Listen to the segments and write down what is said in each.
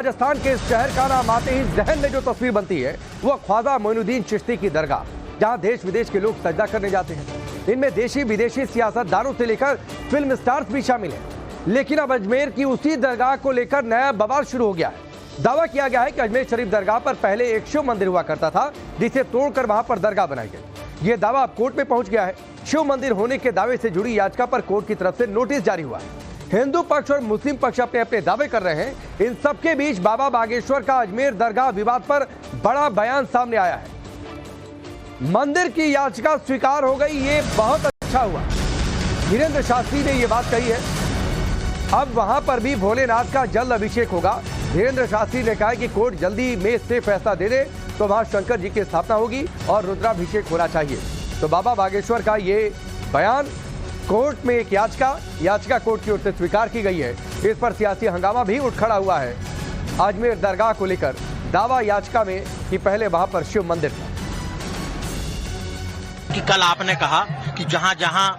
राजस्थान के इस शहर का नाम आते ही जहन में जो तस्वीर बनती है वो ख्वाजा मोइनुद्दीन चिश्ती की दरगाह, जहां देश विदेश के लोग सजदा करने जाते हैं। इनमें देशी विदेशी सियासतदानों से लेकर फिल्म स्टार्स भी शामिल हैं। लेकिन अब अजमेर की उसी दरगाह को लेकर नया बवाल शुरू हो गया है। दावा किया गया है कि अजमेर शरीफ दरगाह पर पहले एक शिव मंदिर हुआ करता था, जिसे तोड़कर वहां पर दरगाह बनाई गई। ये दावा अब कोर्ट में पहुंच गया है। शिव मंदिर होने के दावे से जुड़ी याचिका पर कोर्ट की तरफ से नोटिस जारी हुआ है। हिंदू पक्ष और मुस्लिम पक्ष अपने अपने दावे कर रहे हैं। इन सबके बीच बाबा बागेश्वर का अजमेर दरगाह विवाद पर बड़ा बयान सामने आया है। मंदिर की याचिका स्वीकार हो गई, ये बहुत अच्छा हुआ। धीरेन्द्र शास्त्री ने ये बात कही है। अब वहां पर भी भोलेनाथ का जल अभिषेक होगा। धीरेन्द्र शास्त्री ने कहा कि कोर्ट जल्दी में से फैसला दे दे तो वहां शंकर जी की स्थापना होगी और रुद्राभिषेक होना चाहिए। तो बाबा बागेश्वर का ये बयान, कोर्ट में एक याचिका कोर्ट की ओर से स्वीकार की गई है। इस पर सियासी हंगामा भी उठ खड़ा हुआ है अजमेर दरगाह को लेकर। दावा याचिका में कि पहले वहां पर शिव मंदिर था। कि कल आपने कहा कि जहां जहां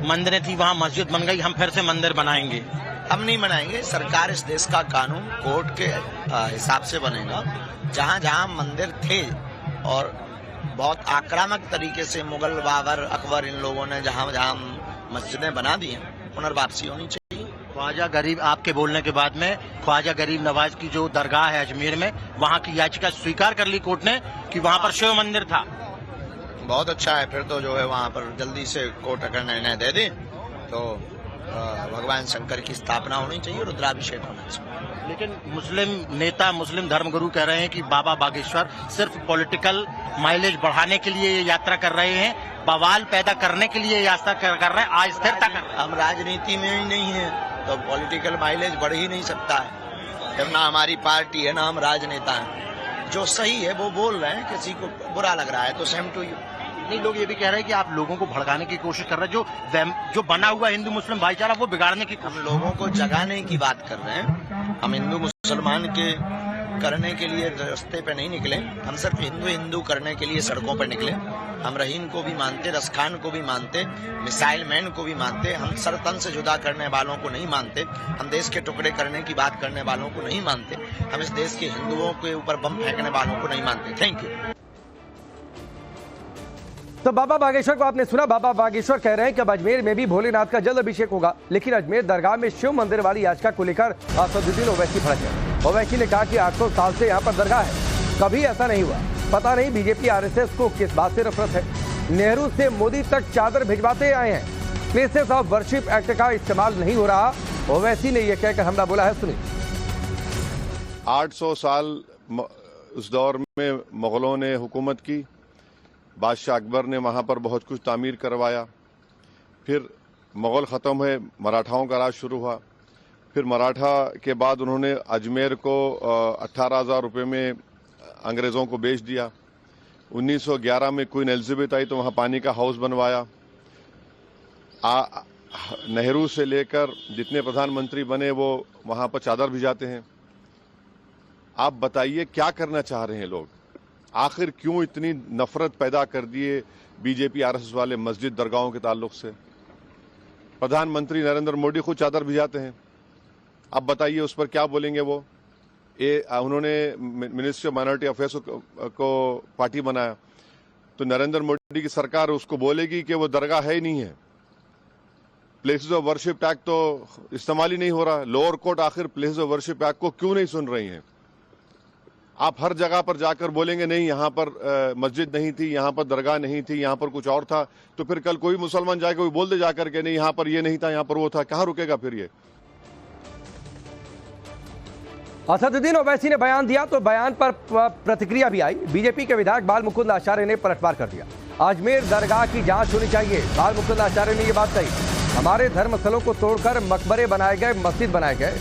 मंदिरें थी वहां मस्जिद बन गई, हम फिर से मंदिर बनाएंगे। हम नहीं बनाएंगे। सरकार, इस देश का कानून कोर्ट के हिसाब से बनेगा। जहां जहां मंदिर थे और बहुत आक्रामक तरीके से मुगल, बाबर, अकबर, इन लोगों ने जहां जहां मस्जिदें बना दी हैं, पुनर्वापसी होनी चाहिए। ख्वाजा गरीब, आपके बोलने के बाद में ख्वाजा गरीब नवाज की जो दरगाह है अजमेर में, वहां की याचिका स्वीकार कर ली कोर्ट ने कि वहां पर शिव मंदिर था। बहुत अच्छा है। फिर तो जो है वहां पर जल्दी से कोर्ट अगर निर्णय दे दे तो भगवान शंकर की स्थापना होनी चाहिए, रुद्राभिषेक होना चाहिए। लेकिन मुस्लिम नेता, मुस्लिम धर्मगुरु कह रहे हैं कि बाबा बागेश्वर सिर्फ पॉलिटिकल माइलेज बढ़ाने के लिए ये यात्रा कर रहे हैं, बवाल पैदा करने के लिए यात्रा कर रहे हैं, अस्थिरता कर रहे हैं। हम राजनीति में ही नहीं है तो पॉलिटिकल माइलेज बढ़ ही नहीं सकता है। जब ना हमारी पार्टी है ना हम राजनेता हैं। जो सही है वो बोल रहे हैं, किसी को बुरा लग रहा है तो सेम टू यू। नहीं, लोग ये भी कह रहे हैं कि आप लोगों को भड़काने की कोशिश कर रहे हैं। जो बना हुआ हिंदू मुस्लिम भाईचारा वो बिगाड़ने की कोशिश। हम लोगों को जगाने की बात कर रहे हैं। हम हिंदू मुसलमान के करने के लिए रास्ते पे नहीं निकले। हम सिर्फ हिंदू करने के लिए सड़कों पर निकले। हम रहीम को भी मानते, रसखान को भी मानते, मिसाइल मैन को भी मानते। हम सर तन से जुदा करने वालों को नहीं मानते। हम देश के टुकड़े करने की बात करने वालों को नहीं मानते। हम इस देश के हिंदुओं के ऊपर बम फेंकने वालों को नहीं मानते। Thank you. तो बाबा बागेश्वर को आपने सुना। बाबा बागेश्वर कह रहे हैं कि अब अजमेर में भी भोलेनाथ का जल अभिषेक होगा। लेकिन अजमेर दरगाह में शिव मंदिर वाली याचिका को लेकर असदुद्दीन ओवैसी भड़क गए। ओवैसी ने कहा कि 800 साल से यहाँ पर दरगाह है, कभी ऐसा नहीं हुआ। पता नहीं बीजेपी आरएसएस को किस बात से नफरत है। नेहरू से मोदी तक चादर भिजवाते आए हैं। प्लेसेस ऑफ वर्शिप एक्ट का इस्तेमाल नहीं हो रहा, ओवैसी ने यह कहकर हमला बोला है। सुनिए। 800 साल उस दौर में मुगलों ने हुकूमत की। बादशाह अकबर ने वहाँ पर बहुत कुछ तामीर करवाया। फिर मुग़ल ख़त्म हुए, मराठाओं का राज शुरू हुआ। फिर मराठा के बाद उन्होंने अजमेर को 18,000 रुपये में अंग्रेज़ों को बेच दिया। 1911 में क्वीन एलिजाबेथ आई तो वहाँ पानी का हाउस बनवाया। नेहरू से लेकर जितने प्रधानमंत्री बने वो वहाँ पर चादर भिजाते हैं। आप बताइए क्या करना चाह रहे हैं लोग? आखिर क्यों इतनी नफरत पैदा कर दिए बीजेपी आरएसएस वाले मस्जिद दरगाहों के ताल्लुक से? प्रधानमंत्री नरेंद्र मोदी खुद चादर भिजाते हैं। अब बताइए उस पर क्या बोलेंगे वो? उन्होंने मिनिस्ट्री ऑफ माइनॉरिटी अफेयर्स को पार्टी बनाया तो नरेंद्र मोदी की सरकार उसको बोलेगी कि वो दरगाह है ही नहीं है। प्लेसेस ऑफ वर्शिप एक्ट तो इस्तेमाल ही नहीं हो रहा। लोअर कोर्ट आखिर प्लेसेस ऑफ वर्शिप एक्ट को क्यों नहीं सुन रही हैं? आप हर जगह पर जाकर बोलेंगे नहीं यहाँ पर मस्जिद नहीं थी, यहाँ पर दरगाह नहीं थी, यहाँ पर कुछ और था। तो फिर कल कोई मुसलमान जाकर कोई बोल दे जाकर के नहीं यहाँ पर ये नहीं था, यहाँ पर वो था। कहाँ रुकेगा फिर ये? असदुद्दीन ओवैसी ने बयान दिया तो बयान पर प्रतिक्रिया भी आई। बीजेपी के विधायक बाल मुकुंद आचार्य ने पलटवार कर दिया। अजमेर दरगाह की जांच होनी चाहिए। बाल मुकुंद आचार्य ने यह बात कही। हमारे धर्मस्थलों को तोड़कर मकबरे बनाए गए, मस्जिद बनाए गए।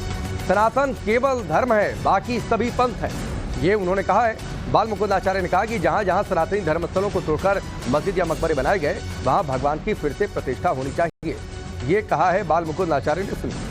सनातन केवल धर्म है, बाकी सभी पंथ है, ये उन्होंने कहा है। बाल मुकुंद आचार्य ने कहा कि जहां जहां सनातनी धर्मस्थलों को तोड़कर मस्जिद या मकबरे बनाए गए वहां भगवान की फिर से प्रतिष्ठा होनी चाहिए। ये कहा है बाल मुकुंद आचार्य ने। सुनिए।